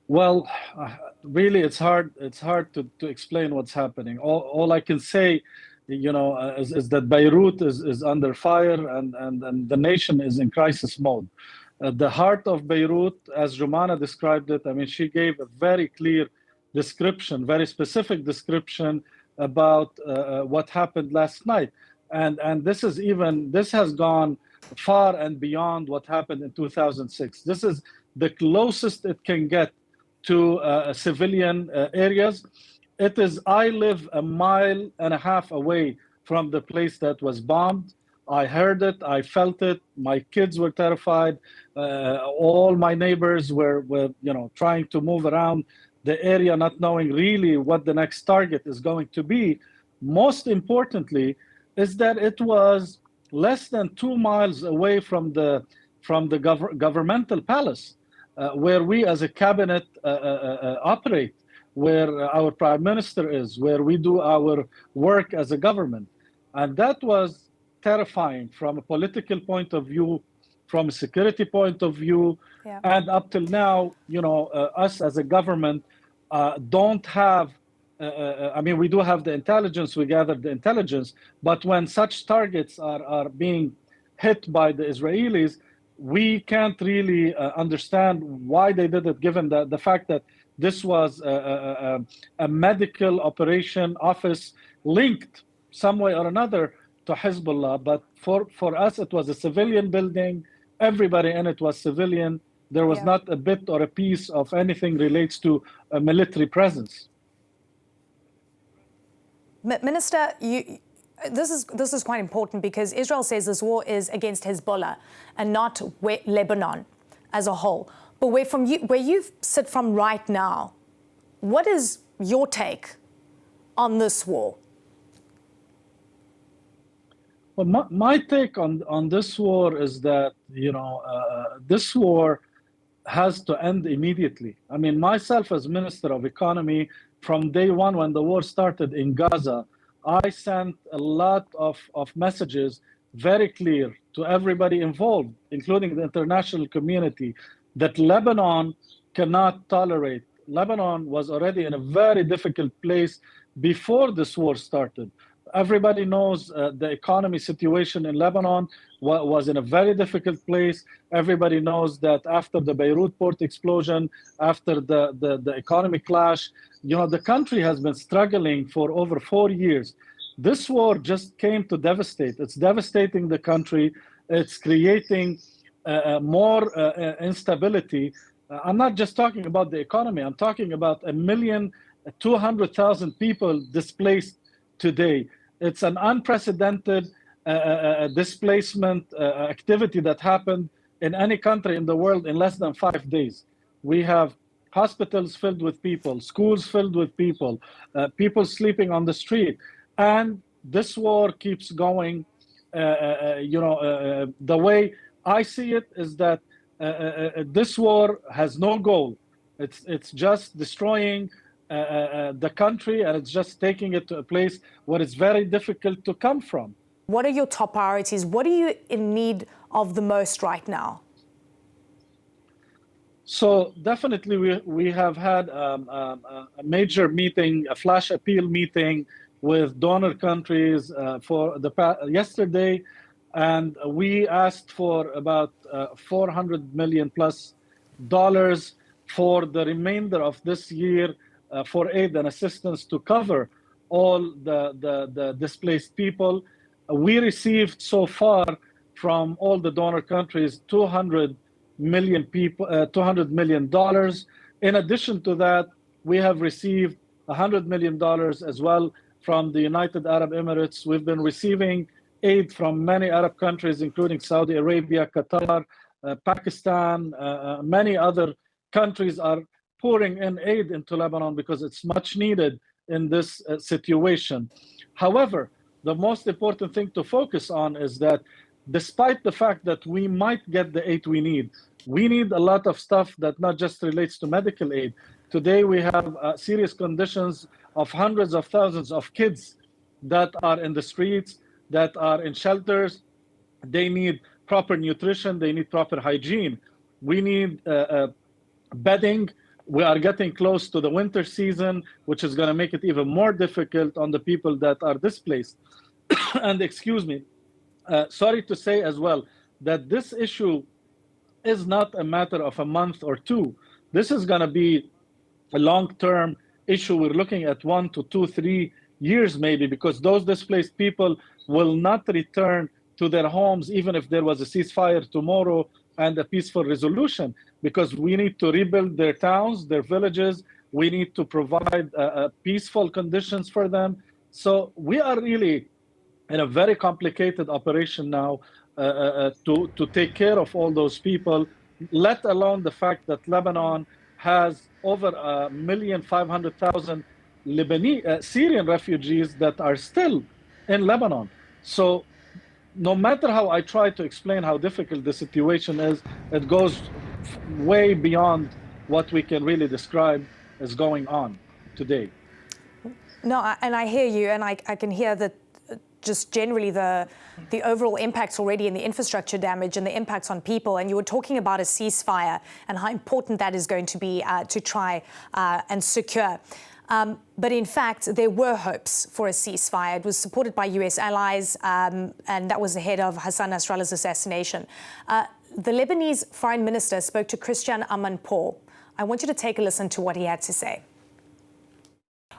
Well, really, it's hard to explain what's happening. All I can say, is that Beirut is under fire, and the nation is in crisis mode. The heart of Beirut, as Romana described it, I mean, she gave a very clear description, very specific description about what happened last night. And this has gone far and beyond what happened in 2006. This is the closest it can get to civilian areas. I live a mile and a half away from the place that was bombed. I heard it, I felt it. My kids were terrified. All my neighbors were trying to move around the area, not knowing really what the next target is going to be. Most importantly, is that it was less than 2 miles away from the governmental palace, where we as a cabinet operate, where our prime minister is, where we do our work as a government. And that was terrifying from a political point of view, from a security point of view. Yeah. And up till now, us as a government don't have, I mean, we do have the intelligence, we gather the intelligence, but when such targets are being hit by the Israelis, we can't really understand why they did it, given the fact that this was a medical operation office linked some way or another to Hezbollah. But for us, it was a civilian building. Everybody in it was civilian. There was not a bit or a piece of anything relates to a military presence. Minister, this is quite important because Israel says this war is against Hezbollah and not Lebanon as a whole. But where you sit from right now, what is your take on this war? Well, my take on this war is that this war has to end immediately. I mean, myself as Minister of Economy, from day one when the war started in Gaza, I sent a lot of messages, very clear to everybody involved, including the international community, that Lebanon cannot tolerate. Lebanon was already in a very difficult place before this war started. Everybody knows the economy situation in Lebanon was in a very difficult place. Everybody knows that after the Beirut port explosion, after the economic clash, the country has been struggling for over 4 years. This war just came to devastate. It's devastating the country. It's creating more instability. I'm not just talking about the economy. I'm talking about 1,200,000 people displaced today. It's an unprecedented displacement activity that happened in any country in the world in less than 5 days. We have hospitals filled with people, schools filled with people, people sleeping on the street. And this war keeps going. The way I see it is that this war has no goal. It's just destroying the country, and it's just taking it to a place where it's very difficult to come from. What are your top priorities? What are you in need of the most right now? So definitely we have had a major meeting, a flash appeal meeting with donor countries for yesterday, and we asked for about $400 million plus for the remainder of this year for aid and assistance to cover all the displaced people. We received so far from all the donor countries $200 million. In addition to that, we have received $100 million as well from the United Arab Emirates. We've been receiving aid from many Arab countries, including Saudi Arabia, Qatar, Pakistan. Many other countries are pouring in aid into Lebanon because it's much needed in this situation. However, the most important thing to focus on is that despite the fact that we might get the aid we need a lot of stuff that not just relates to medical aid. Today we have serious conditions of hundreds of thousands of kids that are in the streets, that are in shelters. They need proper nutrition, they need proper hygiene. We need bedding We are getting close to the winter season, which is going to make it even more difficult on the people that are displaced. And excuse me, sorry to say as well that this issue is not a matter of a month or two. This is going to be a long-term issue. We're looking at 1 to 2, 3 years maybe, because those displaced people will not return to their homes even if there was a ceasefire tomorrow and a peaceful resolution, because we need to rebuild their towns, their villages. We need to provide peaceful conditions for them. So we are really in a very complicated operation now to take care of all those people, let alone the fact that Lebanon has over 1,500,000 Lebanese Syrian refugees that are still in Lebanon. So no matter how I try to explain how difficult the situation is, it goes way beyond what we can really describe as going on today. No, and I hear you, and I can hear that just generally the overall impacts already in the infrastructure damage and the impacts on people. And you were talking about a ceasefire and how important that is going to be to try and secure. But in fact, there were hopes for a ceasefire. It was supported by US allies, and that was ahead of Hassan Nasrallah's assassination. The Lebanese foreign minister spoke to Christian Amanpour. I want you to take a listen to what he had to say.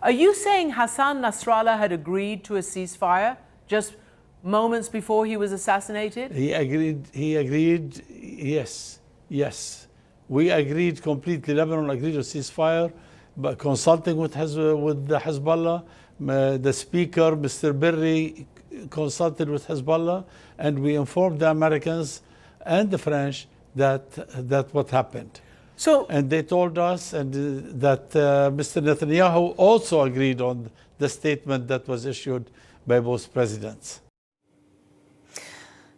Are you saying Hassan Nasrallah had agreed to a ceasefire just moments before he was assassinated? He agreed, yes. We agreed completely. Lebanon agreed to ceasefire, but consulting with the Hezbollah. The speaker, Mr. Berri, consulted with Hezbollah, and we informed the Americans and the French that what happened. And they told us that Mr. Netanyahu also agreed on the statement that was issued by both presidents.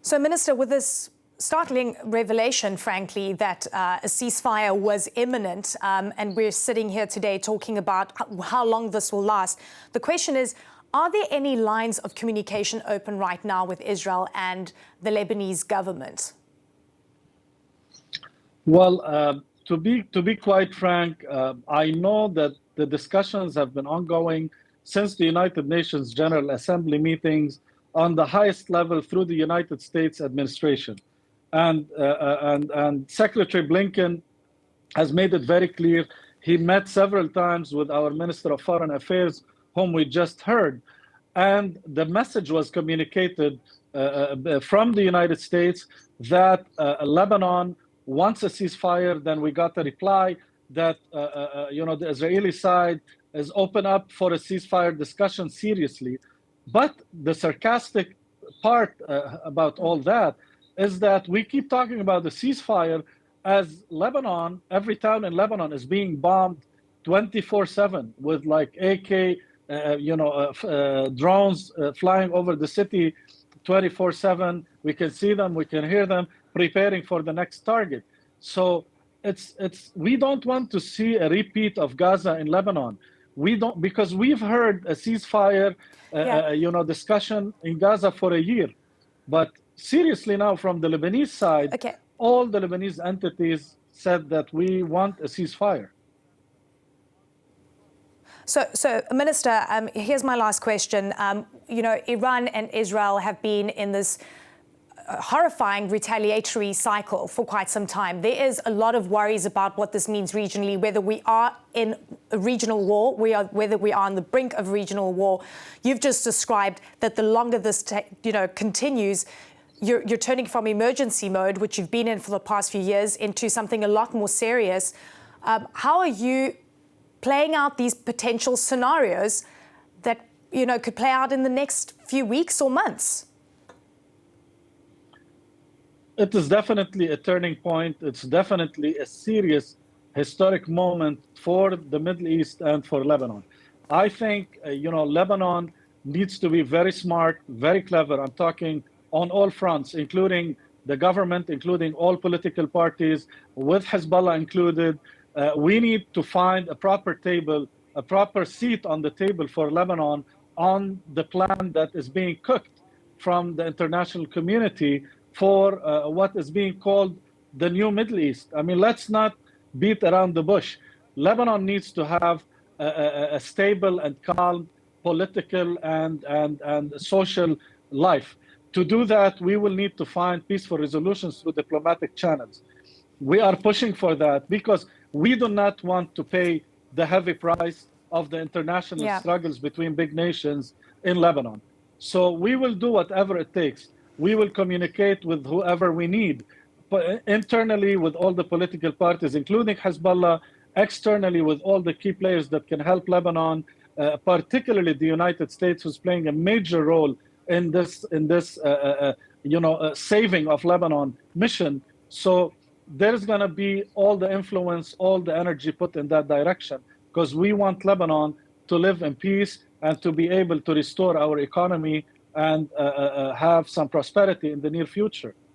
So, Minister, with this startling revelation, frankly, that a ceasefire was imminent, and we're sitting here today talking about how long this will last, the question is, are there any lines of communication open right now with Israel and the Lebanese government? Well, to be quite frank, I know that the discussions have been ongoing since the United Nations General Assembly meetings on the highest level through the United States administration. And Secretary Blinken has made it very clear. He met several times with our Minister of Foreign Affairs, whom we just heard. And the message was communicated from the United States that Lebanon wants a ceasefire. Then we got a reply that the Israeli side is open up for a ceasefire discussion seriously. But the sarcastic part about all that is that we keep talking about the ceasefire as Lebanon, every town in Lebanon is being bombed 24/7 with like AK, drones flying over the city 24/7. We can see them, we can hear them preparing for the next target. So we don't want to see a repeat of Gaza in Lebanon. We don't, because we've heard a ceasefire, discussion in Gaza for a year. But seriously now, from the Lebanese side, all the Lebanese entities said that we want a ceasefire. So Minister, here's my last question. Iran and Israel have been in this horrifying retaliatory cycle for quite some time. There is a lot of worries about what this means regionally, whether we are in a regional war, whether we are on the brink of regional war. You've just described that the longer this continues, you're turning from emergency mode, which you've been in for the past few years, into something a lot more serious. How are you playing out these potential scenarios that could play out in the next few weeks or months? It is definitely a turning point. It's definitely a serious historic moment for the Middle East and for Lebanon. I think, Lebanon needs to be very smart, very clever. I'm talking on all fronts, including the government, including all political parties, with Hezbollah included. We need to find a proper seat on the table for Lebanon on the plan that is being cooked from the international community for what is being called the new Middle East. I mean, let's not beat around the bush. Lebanon needs to have a stable and calm political and social life. To do that, we will need to find peaceful resolutions through diplomatic channels. We are pushing for that because we do not want to pay the heavy price of the international struggles between big nations in Lebanon. So we will do whatever it takes. We will communicate with whoever we need, but internally with all the political parties, including Hezbollah, externally with all the key players that can help Lebanon, particularly the United States, who's playing a major role in this saving of Lebanon mission. So there's going to be all the influence, all the energy put in that direction, because we want Lebanon to live in peace and to be able to restore our economy and have some prosperity in the near future.